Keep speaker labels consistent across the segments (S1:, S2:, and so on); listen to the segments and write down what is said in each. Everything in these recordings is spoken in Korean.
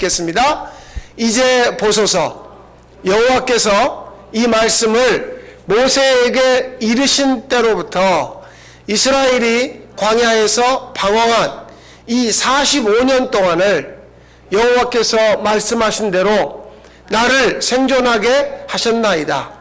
S1: 읽겠습니다. 이제 보소서, 여호와께서 이 말씀을 모세에게 이르신 때로부터 이스라엘이 광야에서 방황한 이 45년 동안을 여호와께서 말씀하신 대로 나를 생존하게 하셨나이다.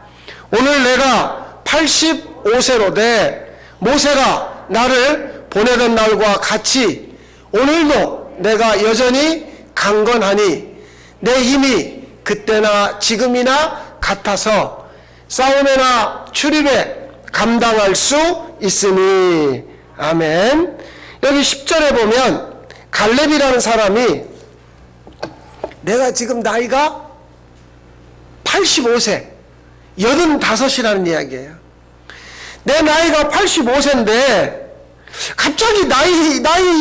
S1: 오늘 내가 85세로 돼 모세가 나를 보내던 날과 같이 오늘도 내가 여전히 강건하니 내 힘이 그때나 지금이나 같아서 싸움에나 출입에 감당할 수 있으니. 아멘. 여기 10절에 보면 갈렙이라는 사람이 내가 지금 나이가 85세 85이라는 이야기예요. 내 나이가 85세인데 갑자기 나이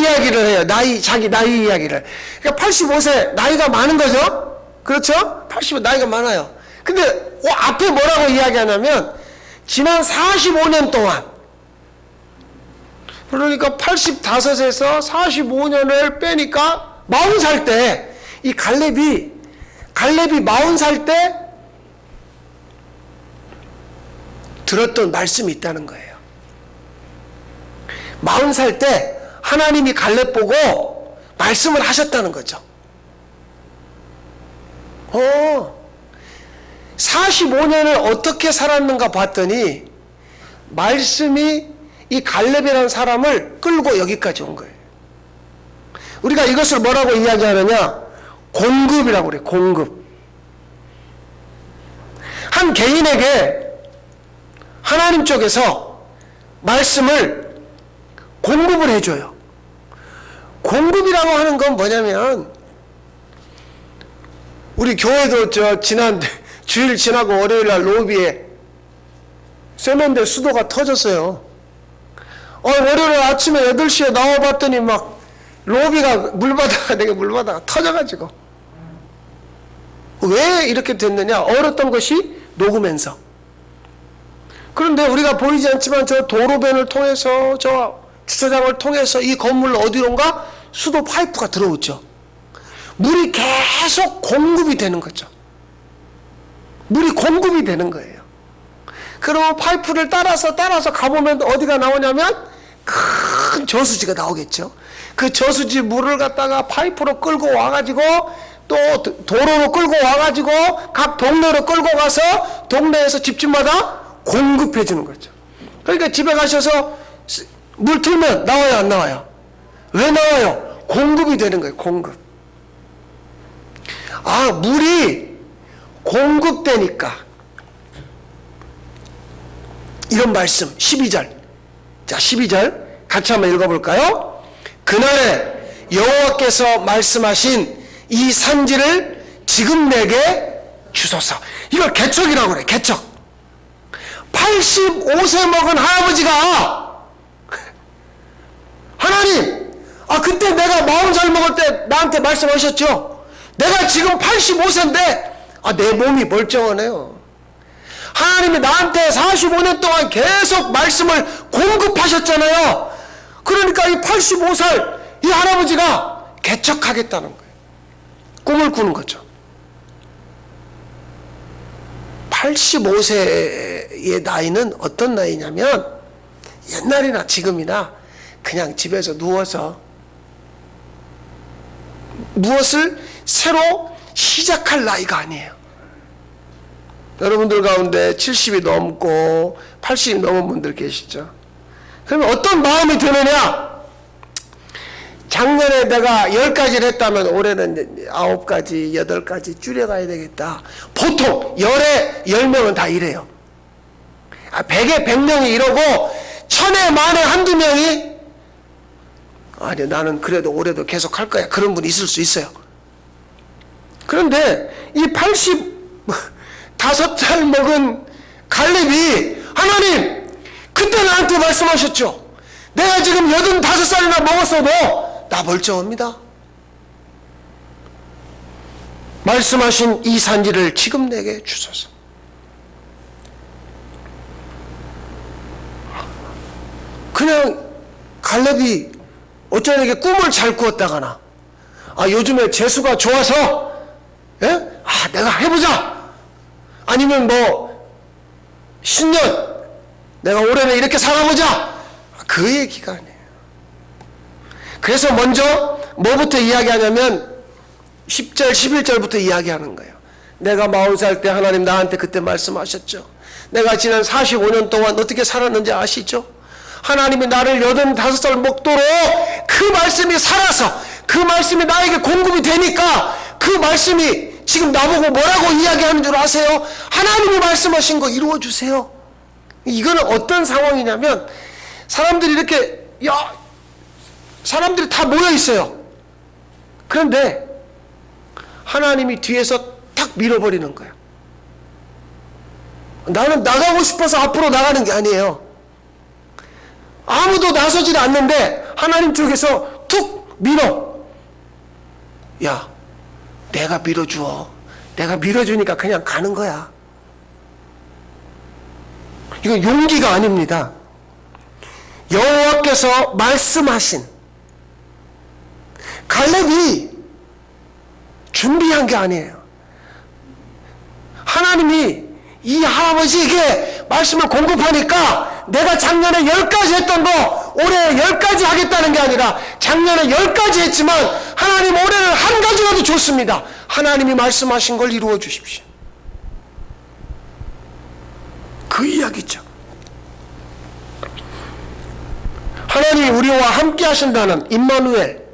S1: 이야기를 해요. 자기 나이 이야기를. 그러니까 85세 나이가 많은 거죠. 그렇죠? 85 나이가 많아요. 근데 앞에 뭐라고 이야기하냐면 지난 45년 동안, 그러니까 85에서 45년을 빼니까 40살 때 이 갈렙이 40살 때 들었던 말씀이 있다는 거예요. 40살 때 하나님이 갈렙 보고 말씀을 하셨다는 거죠. 45년을 어떻게 살았는가 봤더니 말씀이 이 갈렙이라는 사람을 끌고 여기까지 온 거예요. 우리가 이것을 뭐라고 이야기하느냐? 공급이라고 그래요. 공급. 한 개인에게 하나님 쪽에서 말씀을 공급을 해줘요. 공급이라고 하는 건 뭐냐면, 우리 교회도 지난 주일 지나고 월요일날 로비에 세면대 수도가 터졌어요. 월요일 아침에 8시에 나와봤더니 막 로비가 물바다가 터져가지고. 왜 이렇게 됐느냐? 얼었던 것이 녹으면서. 그런데 우리가 보이지 않지만 저 도로변을 통해서, 저 주차장을 통해서 이 건물 어디론가 수도 파이프가 들어오죠. 물이 계속 공급이 되는 거죠. 물이 공급이 되는 거예요. 그러면 파이프를 따라서 가보면 어디가 나오냐면 큰 저수지가 나오겠죠. 그 저수지 물을 갖다가 파이프로 끌고 와가지고 또 도로로 끌고 와가지고 각 동네로 끌고 가서 동네에서 집집마다 공급해 주는 거죠. 그러니까 집에 가셔서 물 틀면 나와요, 안 나와요? 왜 나와요? 공급이 되는 거예요. 공급. 물이 공급되니까. 이런 말씀 12절. 자, 12절 같이 한번 읽어볼까요? 그날에 여호와께서 말씀하신 이 산지를 지금 내게 주소서. 이걸 개척이라고 그래. 개척. 85세 먹은 할아버지가 하나님, 그때 내가 40살 먹을 때 나한테 말씀하셨죠. 내가 지금 85세인데 내 몸이 멀쩡하네요. 하나님이 나한테 45년 동안 계속 말씀을 공급하셨잖아요. 그러니까 이 85살 이 할아버지가 개척하겠다는 거예요. 꿈을 꾸는 거죠. 85세의 나이는 어떤 나이냐면 옛날이나 지금이나 그냥 집에서 누워서 무엇을 새로 시작할 나이가 아니에요. 여러분들 가운데 70이 넘고 80이 넘은 분들 계시죠. 그러면 어떤 마음이 드느냐? 작년에 내가 10가지를 했다면 올해는 9가지, 8가지 줄여가야 되겠다. 보통 열에 10명은 다 이래요. 100에 100명이 이러고 1000에 만에 한두 명이 아니 나는 그래도 올해도 계속 할 거야. 그런 분이 있을 수 있어요. 그런데 이 85살 먹은 갈렙이 하나님 그때 나한테 말씀하셨죠. 내가 지금 85살이나 먹었어도 나 멀쩡합니다. 말씀하신 이 산지를 지금 내게 주소서. 그냥 갈렙이 어쩌면 꿈을 잘 꾸었다거나 요즘에 재수가 좋아서 내가 해보자. 아니면 신년 내가 올해는 이렇게 살아보자. 그 얘기가 아니에요. 그래서 먼저 뭐부터 이야기하냐면 10절 11절부터 이야기하는 거예요. 내가 40살 때 하나님 나한테 그때 말씀하셨죠. 내가 지난 45년 동안 어떻게 살았는지 아시죠? 하나님이 나를 85살 먹도록 그 말씀이 살아서 그 말씀이 나에게 공급이 되니까 그 말씀이 지금 나보고 뭐라고 이야기하는 줄 아세요? 하나님이 말씀하신 거 이루어주세요. 이거는 어떤 상황이냐면 사람들이 이렇게 사람들이 다 모여 있어요. 그런데 하나님이 뒤에서 탁 밀어버리는 거예요. 나는 나가고 싶어서 앞으로 나가는 게 아니에요. 아무도 나서질 않는데 하나님 쪽에서 툭 밀어. 야, 내가 밀어주어. 내가 밀어주니까 그냥 가는 거야. 이건 용기가 아닙니다. 여호와께서 말씀하신, 갈렙이 준비한 게 아니에요. 하나님이 이 할아버지에게 말씀을 공급하니까 내가 작년에 10가지 했던 거 올해 10가지 하겠다는 게 아니라 작년에 10가지 했지만 하나님 올해는 한 가지라도 좋습니다. 하나님이 말씀하신 걸 이루어 주십시오. 그 이야기죠. 하나님이 우리와 함께 하신다는 임마누엘,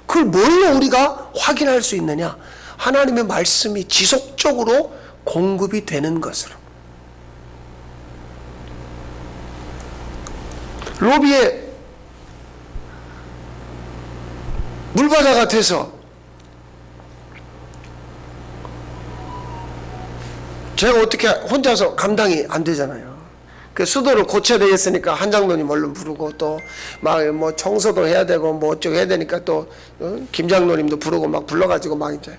S1: 그걸 뭘로 우리가 확인할 수 있느냐? 하나님의 말씀이 지속적으로 공급이 되는 것으로. 로비에 물바다가 돼서 제가 어떻게 혼자서 감당이 안 되잖아요. 그 수도를 고쳐야 되겠으니까 한장로님 얼른 부르고 또 막 뭐 청소도 해야 되고 뭐 어쩌고 해야 되니까 또 김장로님도 부르고 막 불러가지고 막 이제.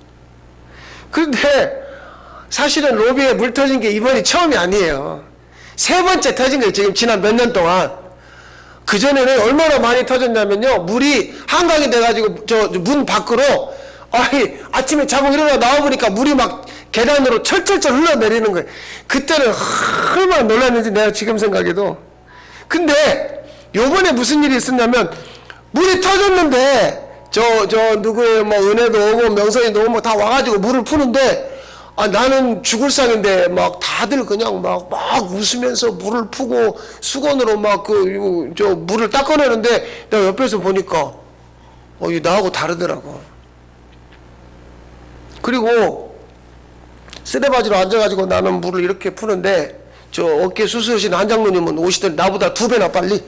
S1: 그런데 사실은 로비에 물 터진 게 이번이 처음이 아니에요. 3번째 터진 거예요. 지금 지난 몇 년 동안. 그전에는 얼마나 많이 터졌냐면요. 물이 한강이 돼가지고 저 문 밖으로 아침에 자고 일어나 나와보니까 물이 막 계단으로 철철철 흘러내리는 거예요. 그때는 얼마나 놀랐는지 내가 지금 생각해도. 근데 요번에 무슨 일이 있었냐면 물이 터졌는데 누구의 뭐 은혜도 오고 명성이도 오고 다 와가지고 물을 푸는데 나는 죽을 상인데 막 다들 그냥 막 웃으면서 물을 푸고 수건으로 막 물을 닦아내는데 내가 옆에서 보니까 나하고 다르더라고. 그리고 쓰레바지로 앉아가지고 나는 물을 이렇게 푸는데 저 어깨 수술하신 한장로님은 오시더니 나보다 2배나 빨리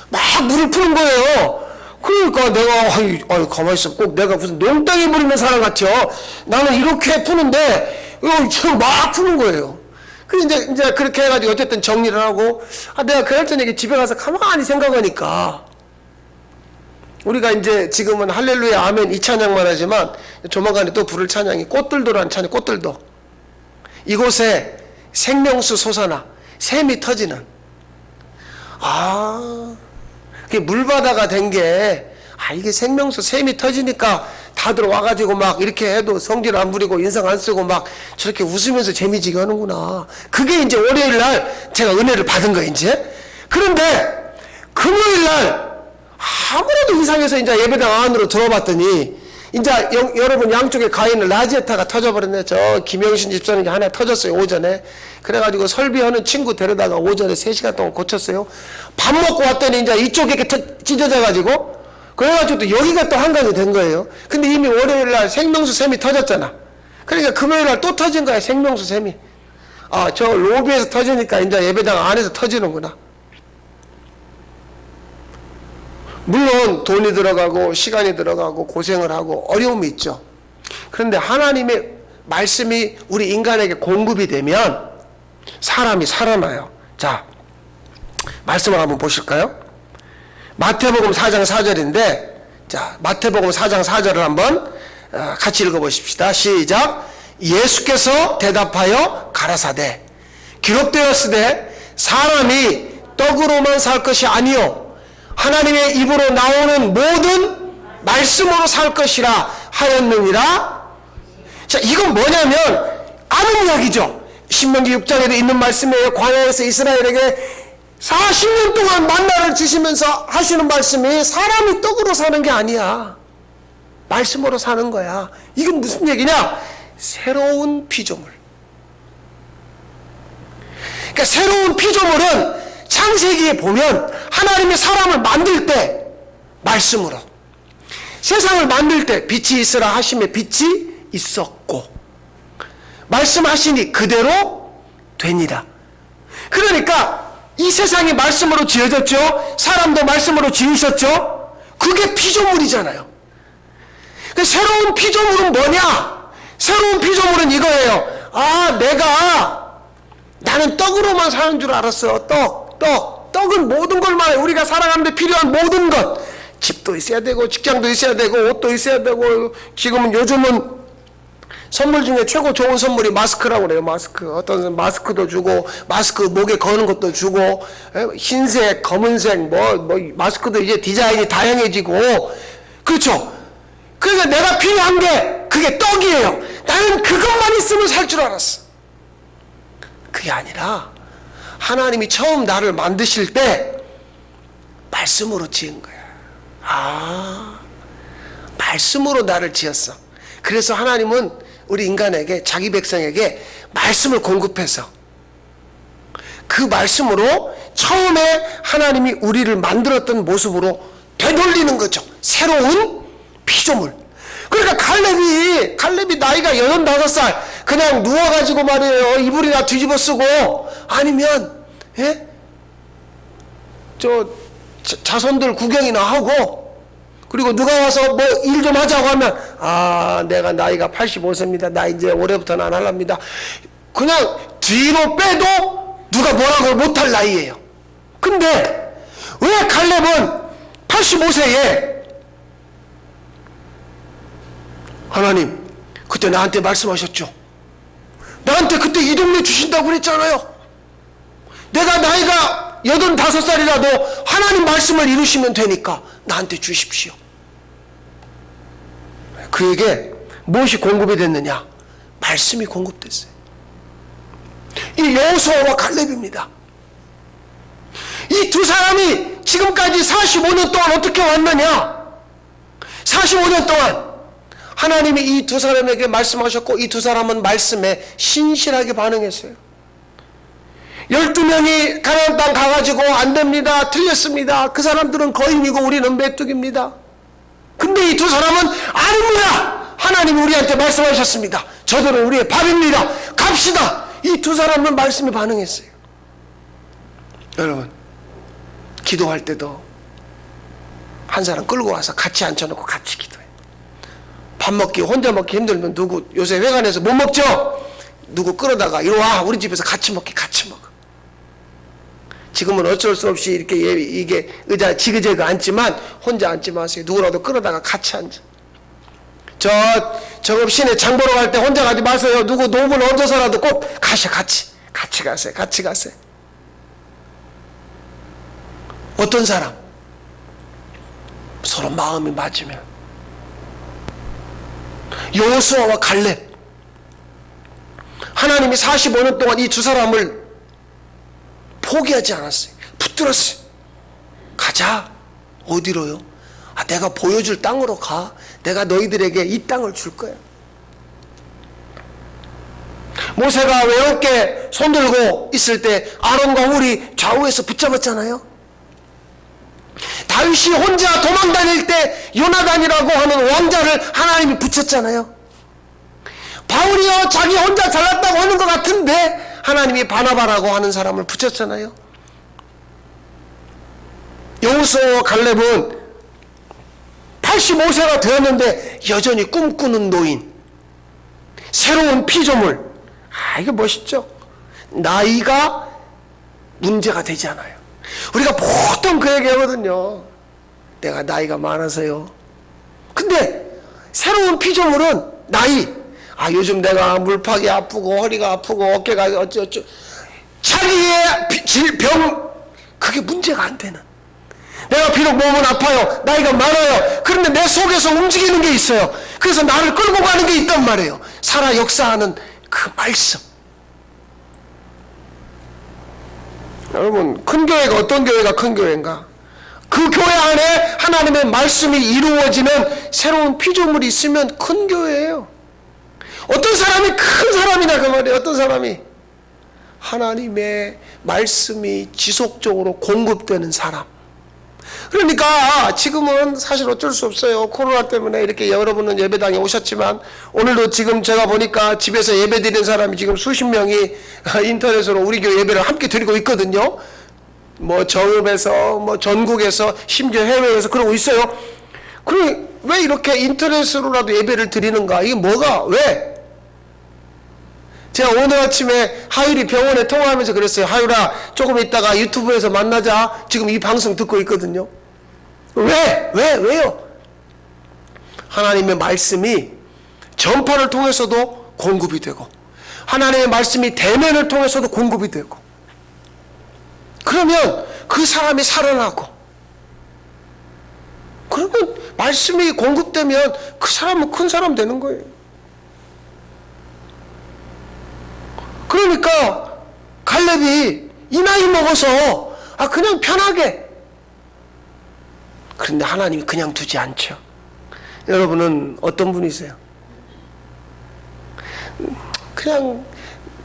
S1: 막 물을 푸는 거예요. 그러니까 내가 가만히 있어. 꼭 내가 무슨 농땅이 부리는 사람 같죠. 나는 이렇게 푸는데 지금 막 푸는 거예요. 그래서 이제 그렇게 해가지고 어쨌든 정리를 하고 내가 그날 저녁에 집에 가서 가만히 생각하니까 우리가 이제 지금은 할렐루야 아멘 이 찬양만 하지만 조만간에 또 부를 찬양이 꽃들도라는 찬양. 꽃들도 이곳에 생명수 솟아나 샘이 터지는 그게 물바다가 된 게 이게 생명수 샘이 터지니까 다들 와가지고 막 이렇게 해도 성질 안 부리고 인상 안 쓰고 막 저렇게 웃으면서 재미지게 하는구나. 그게 이제 월요일 날 제가 은혜를 받은 거예요, 이제. 그런데 금요일 날 아무래도 이상해서 이제 예배당 안으로 들어봤더니 이제 여러분 양쪽에 가 있는 라지에타가 터져버렸네. 저 김영신 집사님이 하나 터졌어요, 오전에. 그래가지고 설비하는 친구 데려다가 오전에 3시간 동안 고쳤어요. 밥 먹고 왔더니 이제 이쪽에 이렇게 찢어져가지고 그래가지고 또 여기가 또 한강이 된 거예요. 근데 이미 월요일 날 생명수 샘이 터졌잖아. 그러니까 금요일 날 또 터진 거야, 생명수 샘이. 저 로비에서 터지니까 이제 예배당 안에서 터지는구나. 물론 돈이 들어가고 시간이 들어가고 고생을 하고 어려움이 있죠. 그런데 하나님의 말씀이 우리 인간에게 공급이 되면 사람이 살아나요. 자, 말씀을 한번 보실까요? 마태복음 4장 4절인데 자, 마태복음 4장 4절을 한번 같이 읽어보십시다. 시작. 예수께서 대답하여 가라사대 기록되었으되 사람이 떡으로만 살 것이 아니요 하나님의 입으로 나오는 모든 말씀으로 살 것이라 하였느니라. 자, 이건 뭐냐면 아는 이야기죠. 신명기 6장에도 있는 말씀이에요. 광야에서 이스라엘에게 40년 동안 만나를 주시면서 하시는 말씀이 사람이 떡으로 사는 게 아니야. 말씀으로 사는 거야. 이건 무슨 얘기냐? 새로운 피조물. 그러니까 새로운 피조물은 창세기에 보면 하나님이 사람을 만들 때 말씀으로, 세상을 만들 때 빛이 있으라 하심에 빛이 있었고 말씀하시니 그대로 되니라. 그러니까 이 세상이 말씀으로 지어졌죠. 사람도 말씀으로 지으셨죠. 그게 피조물이잖아요. 새로운 피조물은 뭐냐? 새로운 피조물은 이거예요. 나는 떡으로만 사는 줄 알았어. 떡은 모든 걸 말해. 우리가 살아가는데 필요한 모든 것. 집도 있어야 되고, 직장도 있어야 되고, 옷도 있어야 되고, 요즘은 선물 중에 최고 좋은 선물이 마스크라고 그래요. 마스크. 어떤 사람 마스크도 주고, 마스크 목에 거는 것도 주고, 흰색, 검은색, 마스크도 이제 디자인이 다양해지고, 그렇죠? 그러니까 내가 필요한 게 그게 떡이에요. 나는 그것만 있으면 살 줄 알았어. 그게 아니라 하나님이 처음 나를 만드실 때 말씀으로 지은 거야. 말씀으로 나를 지었어. 그래서 하나님은 우리 인간에게, 자기 백성에게 말씀을 공급해서 그 말씀으로 처음에 하나님이 우리를 만들었던 모습으로 되돌리는 거죠. 새로운 피조물. 그러니까 칼렙이 나이가 85살 그냥 누워가지고 말이에요. 이불이나 뒤집어 쓰고, 아니면 자손들 구경이나 하고, 그리고 누가 와서 뭐 일 좀 하자고 하면 내가 나이가 85세입니다. 나 이제 올해부터는 안 할랍니다. 그냥 뒤로 빼도 누가 뭐라고 못할 나이예요. 근데 왜 칼렙은 85세에 하나님 그때 나한테 말씀하셨죠. 나한테 그때 이 동네 주신다고 그랬잖아요. 내가 나이가 85살이라도 하나님 말씀을 이루시면 되니까 나한테 주십시오. 그에게 무엇이 공급이 됐느냐? 말씀이 공급됐어요. 이 여호수아와 칼렙입니다. 이 두 사람이 지금까지 45년 동안 어떻게 왔느냐? 45년 동안 하나님이 이 두 사람에게 말씀하셨고, 이 두 사람은 말씀에 신실하게 반응했어요. 12명이 가나안 땅 가가지고 안 됩니다, 틀렸습니다, 그 사람들은 거인이고 우리는 메뚜기입니다. 근데 이 두 사람은 아닙니다, 하나님이 우리한테 말씀하셨습니다, 저들은 우리의 밥입니다, 갑시다. 이 두 사람은 말씀에 반응했어요. 여러분, 기도할 때도 한 사람 끌고 와서 같이 앉혀놓고 같이 기도해요. 밥 먹기, 혼자 먹기 힘들면 요새 회관에서 못 먹죠? 누구 끌어다가 이리 와, 우리 집에서 같이 먹기, 같이 먹어. 지금은 어쩔 수 없이 이게 의자 지그재그 앉지만 혼자 앉지 마세요. 누구라도 끌어다가 같이 앉아. 저급 시내 장 보러 갈 때 혼자 가지 마세요. 누구 노분 얹어서라도 꼭 가셔. 같이 가세요. 어떤 사람 서로 마음이 맞으면, 여호수아와 갈렙, 하나님이 45년 동안 이 두 사람을 포기하지 않았어요. 붙들었어요. 가자. 어디로요? 내가 보여줄 땅으로 가. 내가 너희들에게 이 땅을 줄 거야. 모세가 외롭게 손들고 있을 때 아론과 훌이 좌우에서 붙잡았잖아요. 다윗이 혼자 도망 다닐 때 요나단이라고 하는 왕자를 하나님이 붙였잖아요. 바울이요, 자기 혼자 잘났다고 하는 것 같은데 하나님이 바나바라고 하는 사람을 붙였잖아요. 여호수아와 갈렙은 85세가 되었는데 여전히 꿈꾸는 노인, 새로운 피조물. 이거 멋있죠? 나이가 문제가 되지 않아요. 우리가 보통 그 얘기 하거든요. 내가 나이가 많아서요. 근데 새로운 피조물은 나이, 요즘 내가 물팍이 아프고 허리가 아프고 어깨가 어쩌 자기의 질병, 그게 문제가 안 되는, 내가 비록 몸은 아파요, 나이가 많아요, 그런데 내 속에서 움직이는 게 있어요. 그래서 나를 끌고 가는 게 있단 말이에요. 살아 역사하는 그 말씀. 여러분, 큰 교회가 어떤 교회가 큰 교회인가? 그 교회 안에 하나님의 말씀이 이루어지는 새로운 피조물이 있으면 큰 교회예요. 어떤 사람이 큰 사람이냐 그 말이에요. 어떤 사람이 하나님의 말씀이 지속적으로 공급되는 사람. 그러니까 지금은 사실 어쩔 수 없어요. 코로나 때문에 이렇게 여러분은 예배당에 오셨지만 오늘도 지금 제가 보니까 집에서 예배 드리는 사람이 지금 수십 명이 인터넷으로 우리 교회 예배를 함께 드리고 있거든요. 뭐 정읍에서 뭐 전국에서 심지어 해외에서 그러고 있어요. 그럼 왜 이렇게 인터넷으로라도 예배를 드리는가? 이게 뭐가 왜? 제가 오늘 아침에 하율이 병원에 통화하면서 그랬어요. 하율아, 조금 있다가 유튜브에서 만나자. 지금 이 방송 듣고 있거든요. 왜요? 하나님의 말씀이 전파를 통해서도 공급이 되고, 하나님의 말씀이 대면을 통해서도 공급이 되고, 그러면 그 사람이 살아나고, 그러면 말씀이 공급되면 그 사람은 큰 사람 되는 거예요. 그러니까 갈렙이 이 나이 먹어서 그냥 편하게, 그런데 하나님이 그냥 두지 않죠. 여러분은 어떤 분이세요? 그냥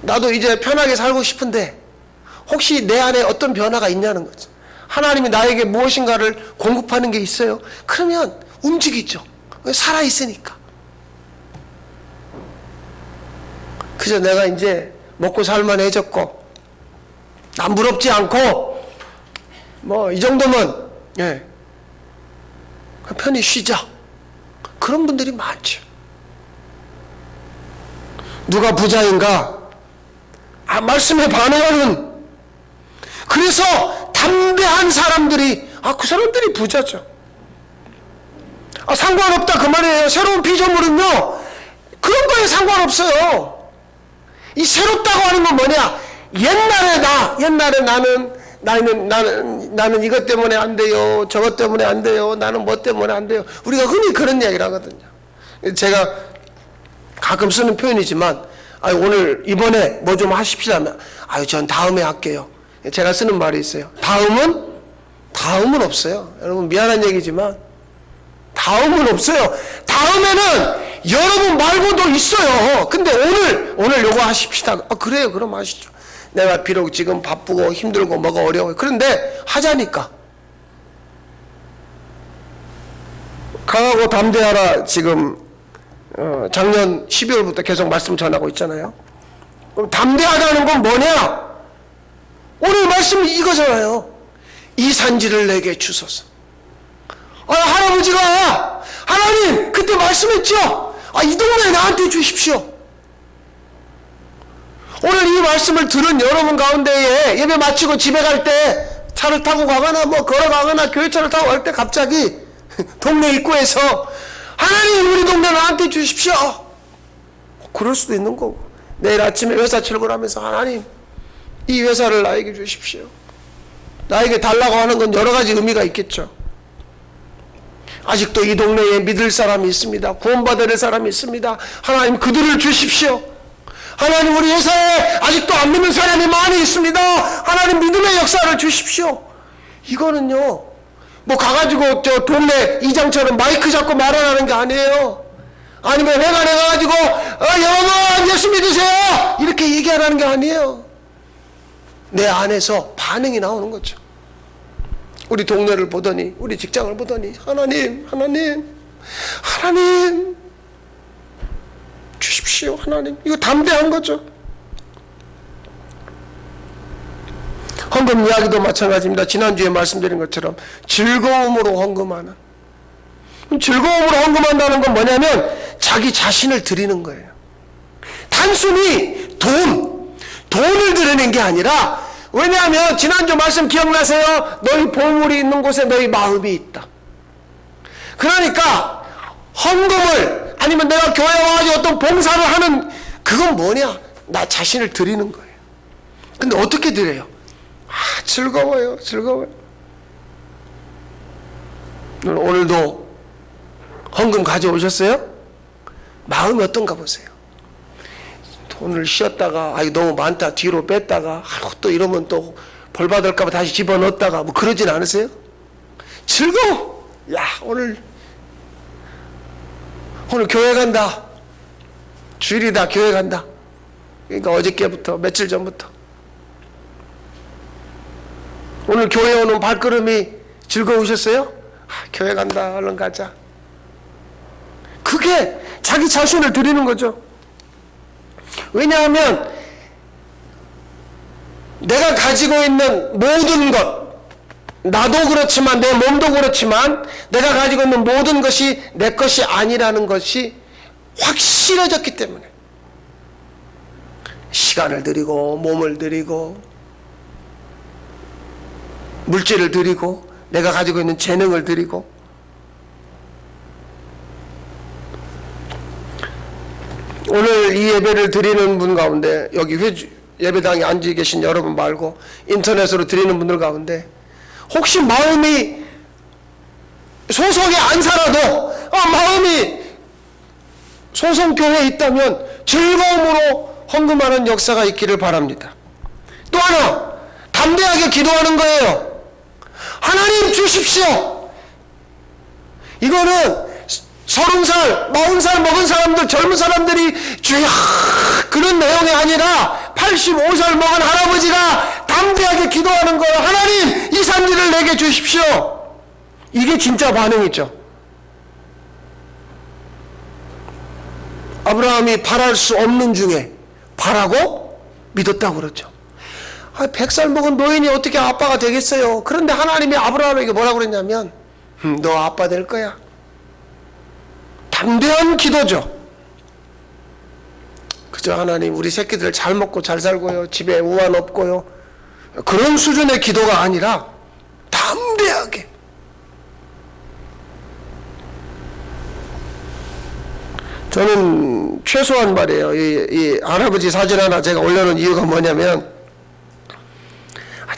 S1: 나도 이제 편하게 살고 싶은데 혹시 내 안에 어떤 변화가 있냐는 거죠. 하나님이 나에게 무엇인가를 공급하는 게 있어요. 그러면 움직이죠. 살아있으니까. 그저 내가 이제 먹고 살만해졌고 남 부럽지 않고 뭐 이 정도면 편히 쉬자. 그런 분들이 많죠. 누가 부자인가? 말씀에 반응하는. 그래서 담대한 사람들이 그 사람들이 부자죠. 상관없다 그 말이에요. 새로운 피조물은요 그런 거에 상관없어요. 이 새롭다고 하는 건 뭐냐? 옛날에 나는 이것 때문에 안 돼요. 저것 때문에 안 돼요. 나는 뭐 때문에 안 돼요. 우리가 흔히 그런 이야기를 하거든요. 제가 가끔 쓰는 표현이지만 오늘 이번에 뭐 좀 하십시오 하면 전 다음에 할게요. 제가 쓰는 말이 있어요. 다음은 없어요. 여러분 미안한 얘기지만 다음은 없어요. 다음에는 여러분 말고도 있어요. 근데 오늘 요거 하십시다. 그래요. 그럼 하시죠. 내가 비록 지금 바쁘고 힘들고 뭐가 어려워요. 그런데 하자니까. 강하고 담대하라 지금 작년 12월부터 계속 말씀 전하고 있잖아요. 그럼 담대하다는 건 뭐냐? 오늘 말씀이 이거잖아요. 이 산지를 내게 주소서. 할아버지가 하나님 그때 말씀했죠. 이 동네 나한테 주십시오. 오늘 이 말씀을 들은 여러분 가운데에 예배 마치고 집에 갈 때 차를 타고 가거나 뭐 걸어가거나 교회차를 타고 갈 때 갑자기 동네 입구에서 하나님 우리 동네 나한테 주십시오. 그럴 수도 있는 거고, 내일 아침에 회사 출근하면서 하나님 이 회사를 나에게 주십시오. 나에게 달라고 하는 건 여러 가지 의미가 있겠죠. 아직도 이 동네에 믿을 사람이 있습니다. 구원받을 사람이 있습니다. 하나님 그들을 주십시오. 하나님 우리 회사에 아직도 안 믿는 사람이 많이 있습니다. 하나님 믿음의 역사를 주십시오. 이거는요 뭐 가가지고 저 동네 이장처럼 마이크 잡고 말하라는 게 아니에요. 아니면 회관에 가가지고 여러분 예수 믿으세요 이렇게 얘기하라는 게 아니에요. 내 안에서 반응이 나오는 거죠. 우리 동네를 보더니 우리 직장을 보더니 하나님 주십시오. 하나님 이거 담대한 거죠. 헌금 이야기도 마찬가지입니다. 지난주에 말씀드린 것처럼 즐거움으로 헌금하는. 즐거움으로 헌금한다는 건 뭐냐면 자기 자신을 드리는 거예요. 단순히 돈을 드리는 게 아니라, 왜냐하면 지난주 말씀 기억나세요? 너희 보물이 있는 곳에 너희 마음이 있다. 그러니까 헌금을 아니면 내가 교회 와가지고 어떤 봉사를 하는 그건 뭐냐? 나 자신을 드리는 거예요. 근데 어떻게 드려요? 즐거워요. 오늘도 헌금 가져오셨어요? 마음이 어떤가 보세요. 돈을 쉬었다가 너무 많다 뒤로 뺐다가 또 이러면 또 벌 받을까 봐 다시 집어넣었다가 뭐 그러진 않으세요? 즐거워. 야, 오늘 교회 간다. 주일이다. 교회 간다. 그러니까 어저께부터 며칠 전부터 오늘 교회 오는 발걸음이 즐거우셨어요? 교회 간다. 얼른 가자. 그게 자기 자신을 드리는 거죠. 왜냐하면 내가 가지고 있는 모든 것, 나도 그렇지만 내 몸도 그렇지만 내가 가지고 있는 모든 것이 내 것이 아니라는 것이 확실해졌기 때문에 시간을 드리고 몸을 드리고 물질을 드리고 내가 가지고 있는 재능을 드리고 오늘 이 예배를 드리는 분 가운데 여기 예배당에 앉아 계신 여러분 말고 인터넷으로 드리는 분들 가운데 혹시 마음이 소속에 안 살아도 마음이 소속교회에 있다면 즐거움으로 헌금하는 역사가 있기를 바랍니다. 또 하나 담대하게 기도하는 거예요. 하나님 주십시오. 이거는 30살, 40살 먹은 사람들, 젊은 사람들이 주야 그런 내용이 아니라 85살 먹은 할아버지가 담대하게 기도하는 거예요. 하나님 이 산지를 내게 주십시오. 이게 진짜 반응이죠. 아브라함이 바랄 수 없는 중에 바라고 믿었다고 그러죠. 100살 먹은 노인이 어떻게 아빠가 되겠어요. 그런데 하나님이 아브라함에게 뭐라고 그랬냐면 너 아빠 될 거야. 담대한 기도죠. 그저 하나님 우리 새끼들 잘 먹고 잘 살고요. 집에 우환 없고요. 그런 수준의 기도가 아니라 담대하게. 저는 최소한 말이에요. 이 할아버지 사진 하나 제가 올려놓은 이유가 뭐냐면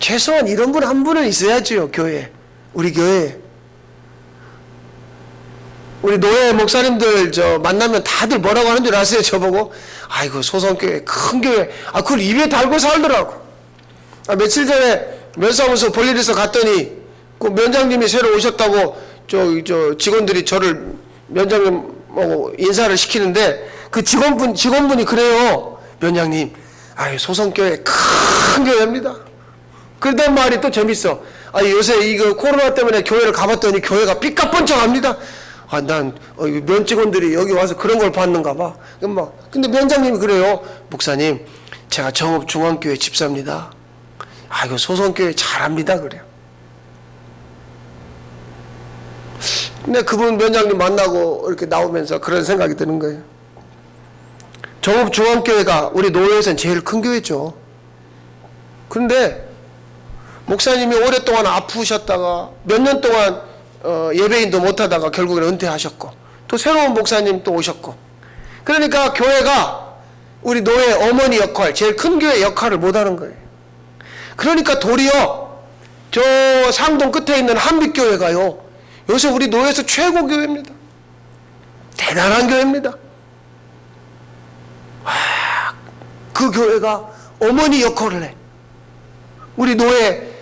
S1: 최소한 이런 분 한 분은 있어야죠. 교회. 우리 교회에. 우리 노예 목사님들 만나면 다들 뭐라고 하는 줄 아세요? 저보고 아이고 소선교회 큰 교회 그걸 입에 달고 살더라고. 며칠 전에 면사무소 볼일 있어 갔더니 그 면장님이 새로 오셨다고 저 직원들이 저를 면장님하고 인사를 시키는데 그 직원분이 그래요. 면장님 소선교회 큰 교회입니다. 그러던 말이 또 재밌어. 요새 이거 코로나 때문에 교회를 가봤더니 교회가 삐까뻔쩍합니다. 난 면 직원들이 여기 와서 그런 걸 받는가 봐. 근데 면장님이 그래요. 목사님, 제가 정읍중앙교회 집사입니다. 이거 소선교회 잘합니다. 그래요. 근데 그분 면장님 만나고 이렇게 나오면서 그런 생각이 드는 거예요. 정읍중앙교회가 우리 노예에서는 제일 큰 교회죠. 그런데 목사님이 오랫동안 아프셨다가 몇 년 동안 예배인도 못하다가 결국은 은퇴하셨고 또 새로운 목사님 또 오셨고 그러니까 교회가 우리 노예 어머니 역할 제일 큰 교회 역할을 못하는 거예요. 그러니까 도리어 저 상동 끝에 있는 한빛교회가요 요새 우리 노예에서 최고 교회입니다. 대단한 교회입니다. 그 교회가 어머니 역할을 해. 우리 노예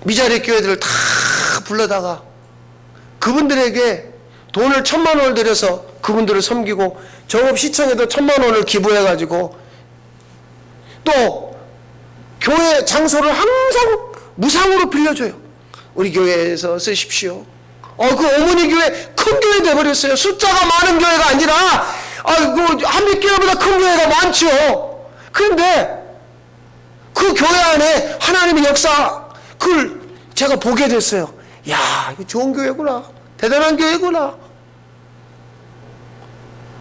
S1: 미자리 교회들을 다 불러다가 그분들에게 돈을 1,000만 원을 들여서 그분들을 섬기고 정읍시청에도 1,000만 원을 기부해가지고 또 교회 장소를 항상 무상으로 빌려줘요. 우리 교회에서 쓰십시오. 그 어머니 교회 큰 교회 돼버렸어요. 숫자가 많은 교회가 아니라 그 한빛교회보다 큰 교회가 많죠. 그런데 그 교회 안에 하나님의 역사 그걸 제가 보게 됐어요. 야, 이거 좋은 교회구나. 대단한 교회구나.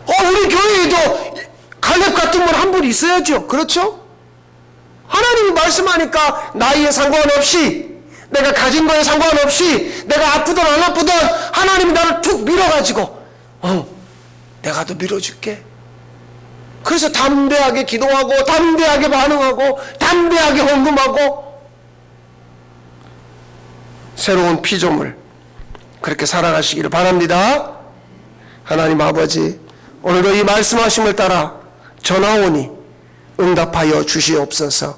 S1: 우리 교회에도 갈렙 같은 분 한 분 있어야죠. 그렇죠? 하나님이 말씀하니까 나이에 상관없이 내가 가진 거에 상관없이 내가 아프든 안 아프든 하나님이 나를 툭 밀어가지고 내가 더 밀어줄게. 그래서 담대하게 기도하고 담대하게 반응하고 담대하게 헌금하고 새로운 피조물 그렇게 살아가시기를 바랍니다. 하나님 아버지 오늘도 이 말씀하심을 따라 전하오니 응답하여 주시옵소서.